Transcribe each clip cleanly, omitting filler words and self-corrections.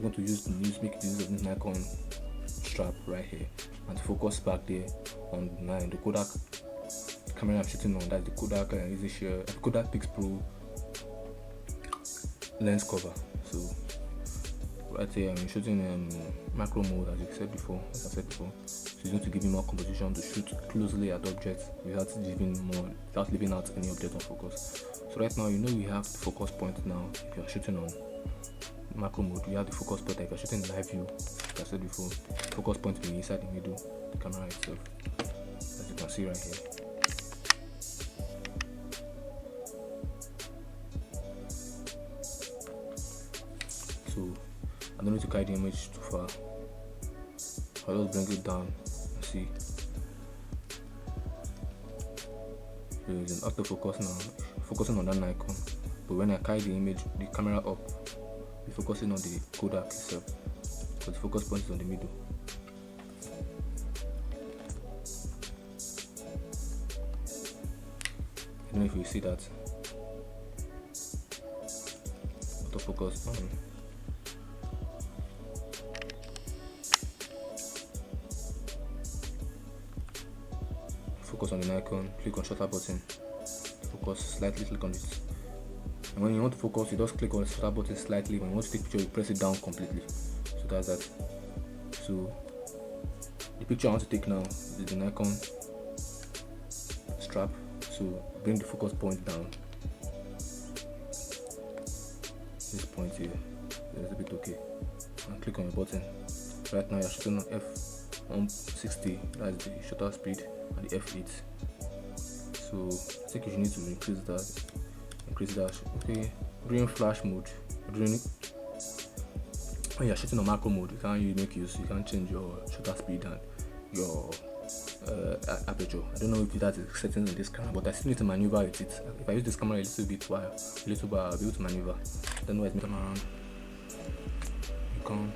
I'm going to make use of this Nikon strap right here, and to focus back there on the Kodak camera I'm shooting on. That's the Kodak Kodak PIXPRO lens cover. So right here I'm shooting macro mode, as I said before. So it's going to give me more composition to shoot closely at objects without leaving out any object on focus. So right now, you know, you have the focus point now. If you're shooting on macro mode, you have the focus point. If you're shooting live view, like I said before, focus point will be inside the middle, the camera itself, as you can see right here. So I don't need to carry the image too far. I'll just bring it down and see. There is an autofocus now, focusing on that Nikon. But when I carry the camera up, we're focusing on the Kodak itself, because the focus point is on the middle. I don't know if you see that. Autofocus on. Focus on the Nikon, click on shutter button, focus slightly, click on it. And when you want to focus, you just click on the shutter button slightly. When you want to take a picture, you press it down completely. So that's that. So the picture I want to take now is the Nikon strap. So bring the focus point down. This point here is a bit okay. And click on the button. Right now you're shooting on f160, that's the shutter speed, and the f8. So I think you need to increase that. Okay, during flash mode, when you're shooting on macro mode, you can change your shutter speed and your aperture. I don't know if that is settings on this camera, but I still need to maneuver with it. If I use this camera a little bit I'll be able to maneuver. I don't know why it's come around. You can.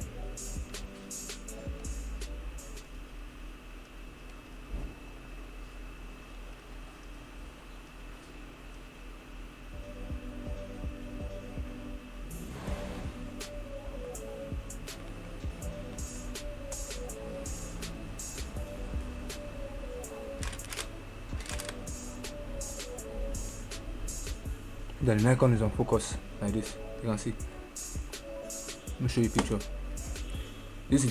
Then the Nikon is on focus like this. You can see. Let me show you a picture. This is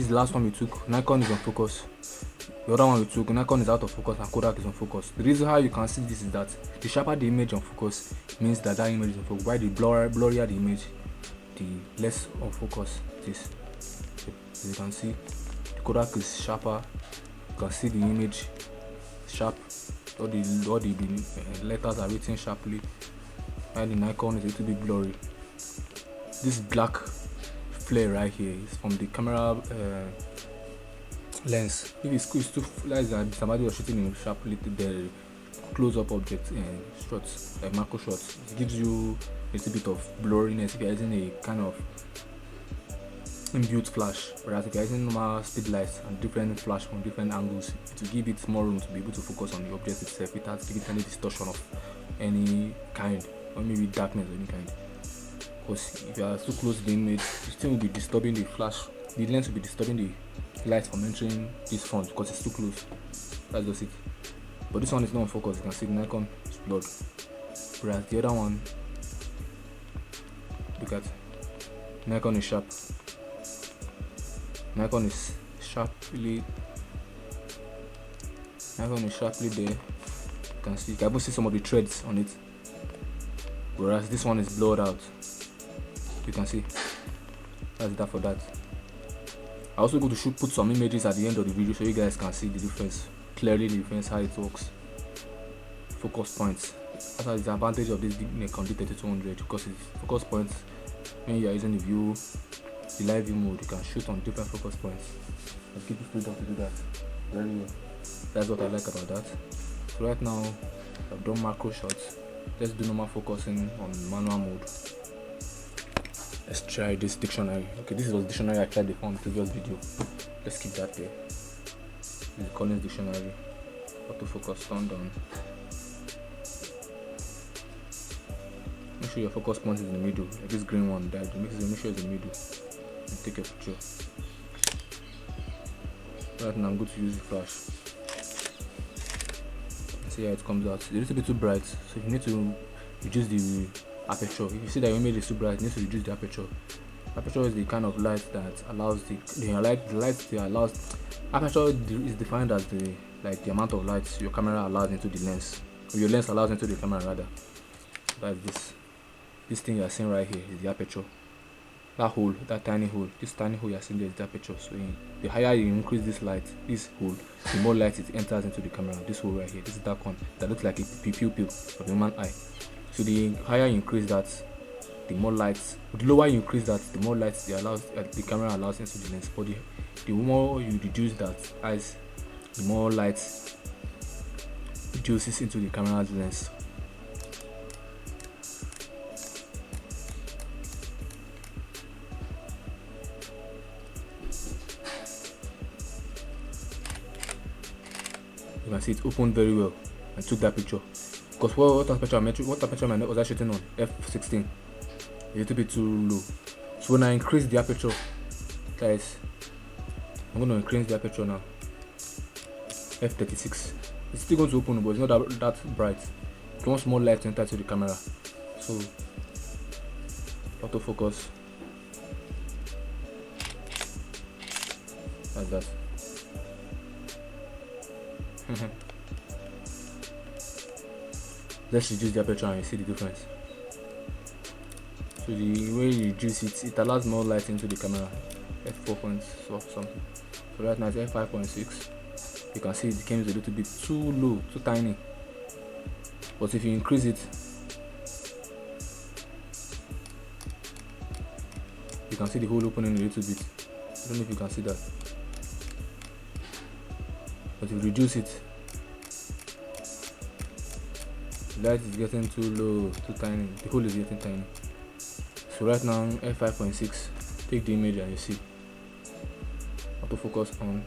the last one we took. Nikon is on focus. The other one we took, Nikon is out of focus and Kodak is on focus. The reason how you can see this is that the sharper the image on focus means that image is on focus. While the blurrier the image, the less on focus it is. So as you can see, the Kodak is sharper. You can see the image sharp. All the letters are written sharply. And the Nikon is a little bit blurry. This black flare right here is from the camera lens. If it's too like that, somebody was shooting in sharply the close-up object shots, like macro shots, it gives you a little bit of blurriness if you're using a kind of inbuilt flash. Whereas if you're using normal speed lights and different flash from different angles, it will give it more room to be able to focus on the object itself without giving any distortion of any kind, or maybe darkness of any kind. Because if you are too close to the image, it still will be disturbing the flash. The lens will be disturbing the light from entering this front because it's too close. That's just it. But this one is not on focus. You can see the Nikon is blurred. Whereas the other one, look at Nikon is sharp. Nikon is sharply there. You can see. You can even see some of the threads on it. Whereas this one is blurred out. You can see. That's that for that. I also go to put some images at the end of the video so you guys can see the difference clearly, the difference how it works. Focus points. That's the advantage of this Nikon D3200 because it's focus points. When you are using the live view mode, you can shoot on different focus points. I'll give you freedom to do that. Very well. That's what I like about that. So right now I've done macro shots. Let's do normal focusing on manual mode. Let's try this dictionary. Okay, this was the dictionary I tried before in the previous video. Let's keep that there. This is the Collins dictionary. Autofocus turned on. Make sure your focus point is in the middle. Like this green one, that make sure it's in the middle. take a picture. Right now I'm going to use the flash. See how it comes out. It's a little bit too bright, so you need to reduce the aperture. If you see that your image is too bright, you need to reduce the aperture. Aperture is the kind of light that allows the light that allows. Aperture is defined as the amount of light your camera allows into the lens, or your lens allows into the camera rather. That's this thing you are seeing right here is the aperture. That hole, that tiny hole, this tiny hole you are seeing there is the aperture. So the higher you increase this light, this hole, the more light it enters into the camera. This hole right here, this is that one that looks like a pupil of the human eye. So the higher you increase that, the more light. The lower you increase that, the more light the camera allows into the lens. But the more you reduce that eyes, the more light reduces into the camera's lens. You can see it opened very well and took that picture. Because what aperture was I shooting on? F16. A little bit too low. So when I increase the aperture, guys, I'm going to increase the aperture now. F36. It's still going to open, but it's not that bright. It wants more light to enter to the camera. So autofocus. Like that. Let's reduce the aperture and you see the difference. So the way you reduce it allows more light into the camera. F4 point something. So right now it's F5.6. You can see it becomes a little bit too low, too tiny. But if you increase it, you can see the hole opening a little bit. I don't know if you can see that. But if you reduce it, the light is getting too low, too tiny. The hole is getting tiny. So right now F5.6, take the image and you see autofocus on.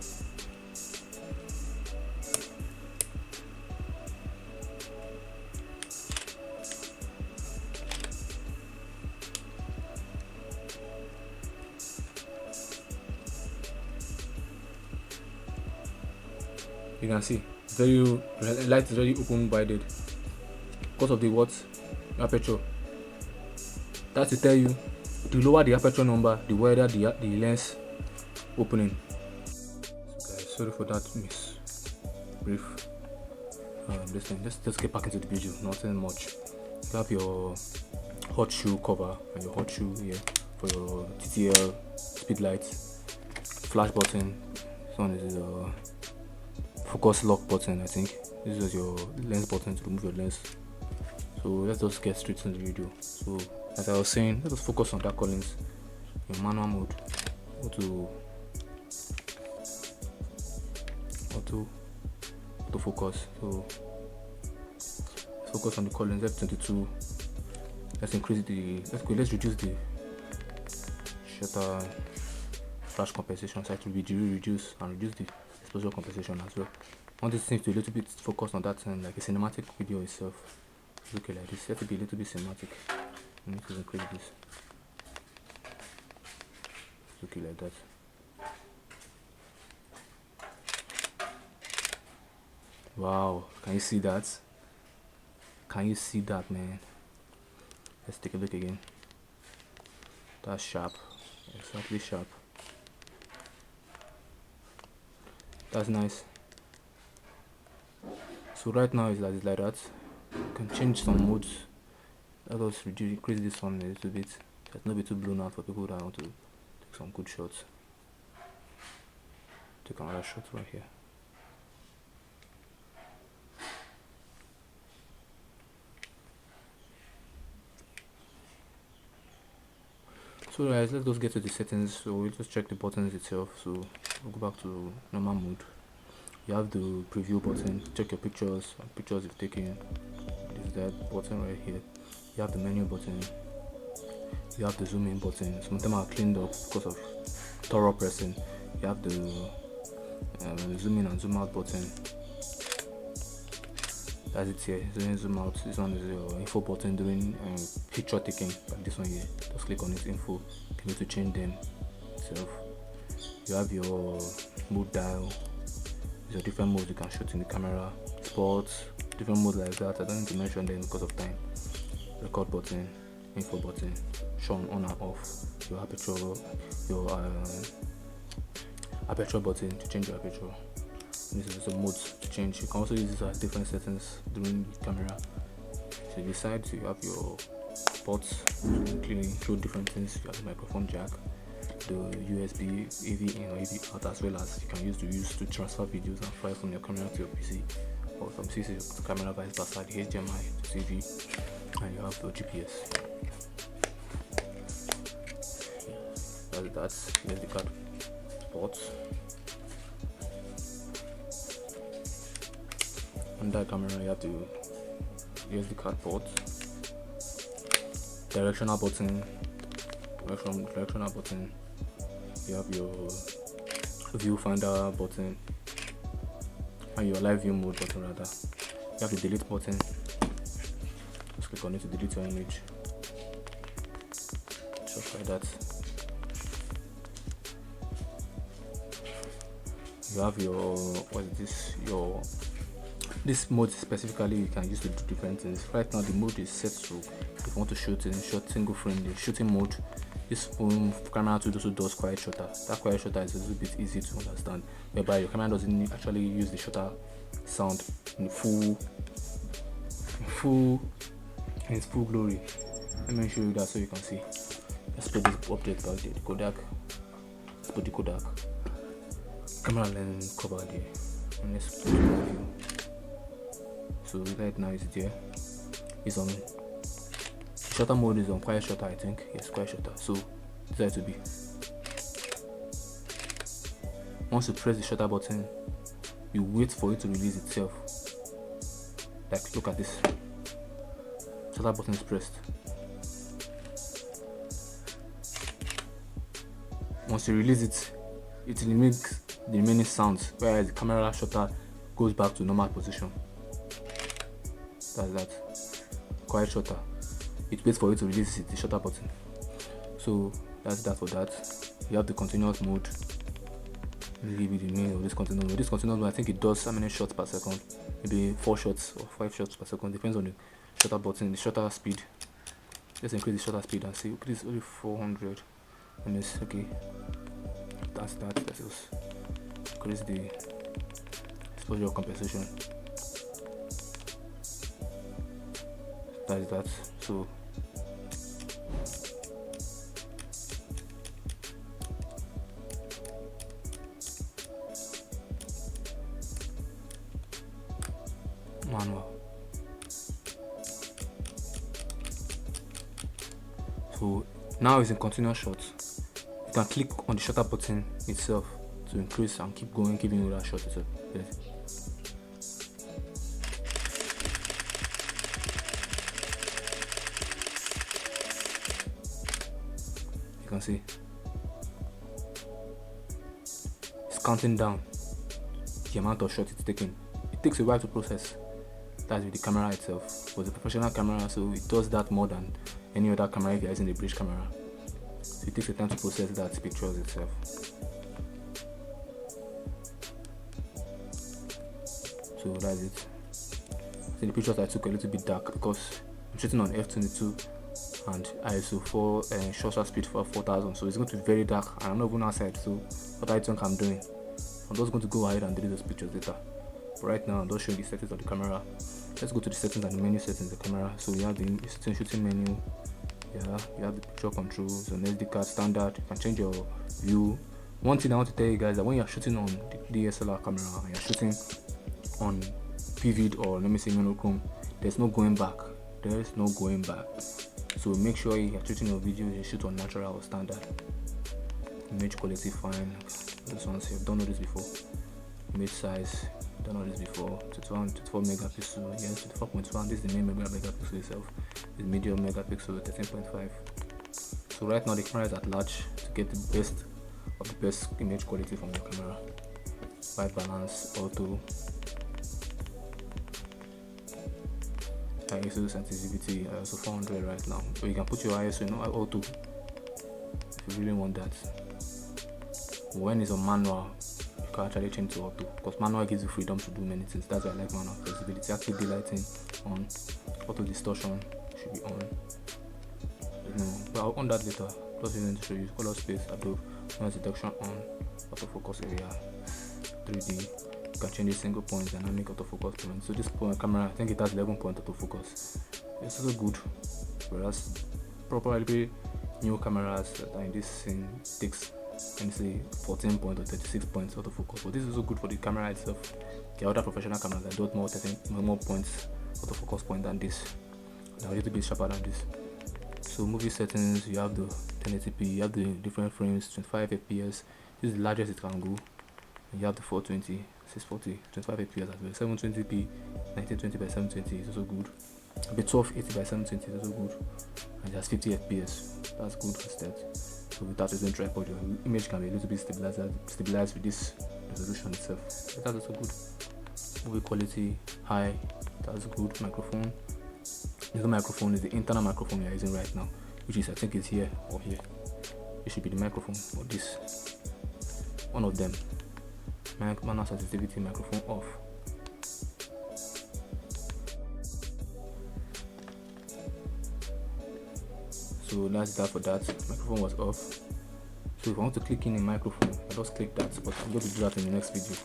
You can see the light is very open wided because of the aperture. That's to tell you, the lower the aperture number, the wider the lens opening. So guys, sorry for that brief. Listen, let's just get back into the video. Nothing much. You have your hot shoe cover and your hot shoe here for your TTL speed lights, flash button. This one is a focus lock button. I think this is your lens button to remove your lens. So let's just get straight into the video. So as I was saying, let us focus on that Collins in manual mode. Auto focus. So focus on the Collins F22. Let's reduce the shutter flash compensation, so it will be reduce the exposure compensation as well. I want this thing to be a little bit focused on that thing, like a cinematic video itself. Look like this. Let it be a little bit cinematic. I need to increase this. Look like that. Wow, can you see that? Can you see that, man? Let's take a look again. That's sharp. Exactly sharp. That's nice. So right now it's like that. You can change some modes. Let us increase this one a little bit. Let's not be too blown out for people that want to take some good shots. Take another shot right here. So guys, let's just get to the settings. So we'll just check the buttons itself. So we'll go back to normal mode. You have the preview button, check your pictures you've taken. This is that button right here. You have the menu button. You have the zoom in button. Some of them are cleaned up because of thorough pressing. You have the zoom in and zoom out button. That's it here. Zoom in, zoom out. This one is your info button during picture taking. Like this one here. Just click on this info. You need to change them itself. You have your mode dial, your different modes you can shoot in the camera, sports, different modes like that. I don't need to mention them because of time. Record button, info button, show on and off, your aperture button to change your aperture. This is the modes to change. You can also use this as different settings during the camera. So besides, you have your ports to clearly include different things. You have the microphone jack, the USB AV in or AV out, as well as you can use to transfer videos and files from your camera to your PC, or from PC to camera, vice versa, the HDMI to TV, and you have your GPS. That's the card ports. Under camera, you have to use the card port, directional button, you have your viewfinder button and your live view mode button rather. You have the delete button. Just click on it to delete your image. Just like that. You have your this mode specifically you can use to do different things. Right now the mode is set to, if you want to shoot in short single frame, the shooting mode, this phone camera also does quiet shutter. That quiet shutter is a little bit easy to understand, whereby your camera doesn't actually use the shutter sound in full glory. Let me show you that so you can see. Let's put this update about the KODAK. Let's put the KODAK camera lens cover there, and let's put the review. So right now it's there. It's on shutter mode, is on quiet shutter, I think. Yes, quiet shutter. So decide to be. Once you press the shutter button, you wait for it to release itself. Like, look at this. Shutter button is pressed. Once you release it, it removes the remaining sounds, whereas the camera shutter goes back to normal position. That's that. Quiet shutter. It waits for you to release the shutter button. So that's that for that. You have the continuous mode. Leave it the name of this continuous mode. This continuous mode, I think it does how many shots per second? Maybe 4 shots or 5 shots per second. Depends on the shutter button, the shutter speed. Let's increase the shutter speed and see. Okay, this is only 400 ms. Okay, that's that. Let's just increase the exposure compensation. That is that. So manual. So now it's in continuous shots. You can click on the shutter button itself to increase and keep going, giving you that shot itself. Yes. You can see it's counting down the amount of shots it's taking. It takes a while to process. That's with the camera itself. But the professional camera, so it does that more than any other camera if you're using the bridge camera. So it takes a time to process that pictures itself. So that's it. So the pictures I took a little bit dark because I'm shooting on f22 and ISO 4 shutter speed for 4000, so it's going to be very dark and I'm not even outside. So what I think I'm doing, I'm just going to go ahead and delete those pictures later. But right now I'm just showing the settings of the camera. Let's go to the settings and the menu settings of the camera. So we have the shooting menu. Yeah, you have the picture controls, an SD card standard. You can change your view. One thing I want to tell you guys, that when you're shooting on the DSLR camera and you're shooting on PVID or let me say monochrome, there's no going back. There is no going back. So make sure you're shooting your video, you shoot on natural or standard. Image quality fine. This one, you've done all this before. Image size, done all this before. 24 megapixel, yes, 24.1. This is the main megapixel itself. It's medium megapixel, 13.5. So right now the camera is at large to get the best of the best image quality from your camera. White balance, auto, ISO sensitivity, ISO 400 right now. So you can put your ISO in auto if you really want that. when it's on manual, you can actually change to auto, because manual gives you freedom to do many things. That's why I like manual flexibility. Active daylighting on, auto distortion should be on. But I'll on that later. Just using to show you color space, above, noise detection on, autofocus area, 3D. You can change a single point, dynamic autofocus point. So this camera, I think it has 11 point autofocus. It's also good, whereas probably new cameras that are in this scene takes, let me say, 14 point or 36 points autofocus. But this is also good for the camera itself. There are other professional cameras that do more points autofocus point than this. They're a little bit sharper than this. So movie settings, you have the 1080p, you have the different frames, 25 fps. This is the largest it can go. And you have the 420, 640, 25 fps as well. 720p, 1920 by 720 is also good. The 1280 by 720 is also good. And it has 50 fps. That's good instead. So without using tripod, your image can be a little bit stabilized with this resolution itself. But that's also good. Movie quality high. That's good. Microphone. The microphone is the internal microphone we are using right now, which is, I think, is here or here. It should be the microphone or this. One of them. Manual sensitivity, microphone off. So that's that for that. Microphone was off. So if I want to click in a microphone, I just click that, but I'm going to do that in the next video.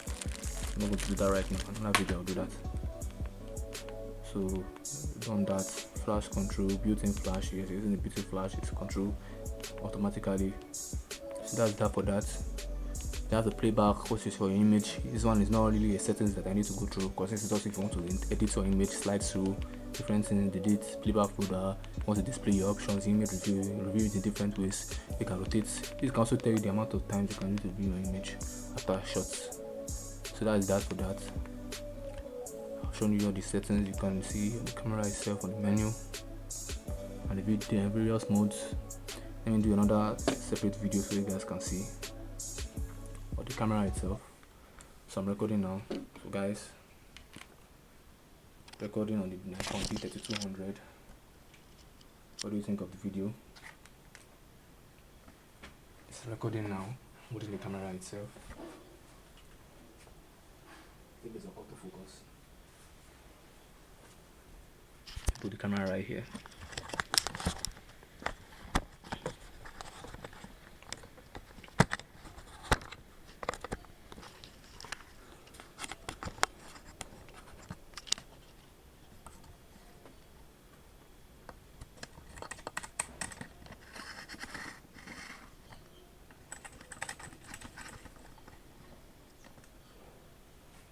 I'm not going to do that right now. In another video I'll do that. So done that. Flash control, built-in flash. Yes, using the built-in flash, it's control automatically. So that's that for that. You have the playback, what is for your image. This one is not really a settings that I need to go through, because this is also if you want to edit your image, slide through different things, edit, playback folder, want to display your options, image review it in different ways. You can rotate. This can also tell you the amount of times you can use to view your image after shots. So that is that for that. I've shown you all the settings you can see on the camera itself, on the menu, and the various modes. Let me do another separate video so you guys can see or the camera itself. So I'm recording now. So guys, recording on the Nikon D3200. What do you think of the video? It's recording now. What is the camera itself? I think it's an autofocus. Put the camera right here.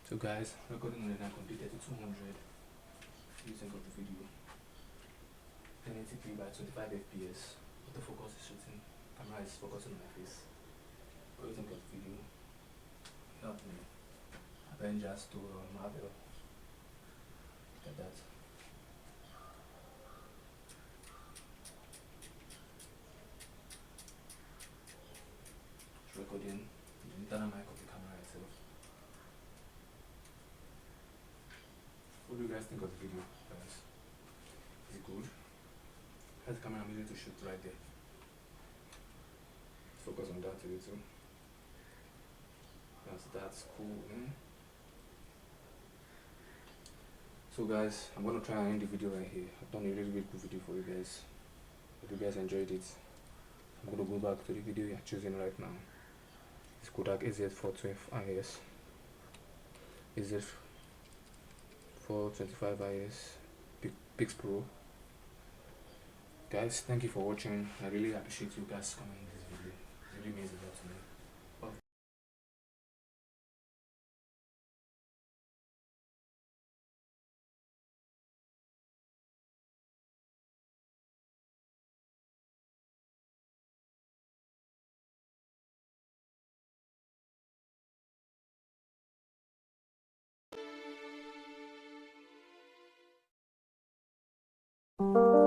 So guys, recording on the Nikon D3200. What do you think of the video? 1080p by 25 fps. Autofocus is shooting. Camera is focusing on my face. What do you think of the video? Help me. Avengers to Marvel. Look at that. It's recording the internal mic of the camera itself. What do you guys think of the video, guys? Is it good? That's the camera I'm using to shoot right there. Focus on that a little. That's cool, eh? So guys, I'm gonna try and end the video right here. I've done a really good video for you guys. Hope you guys enjoyed it. I'm gonna go back to the video you're choosing right now. It's KODAK AZ412IS. AZ425IS PIXPRO. Guys, thank you for watching. I really appreciate you guys coming in this video. It really means a lot to me. Bye.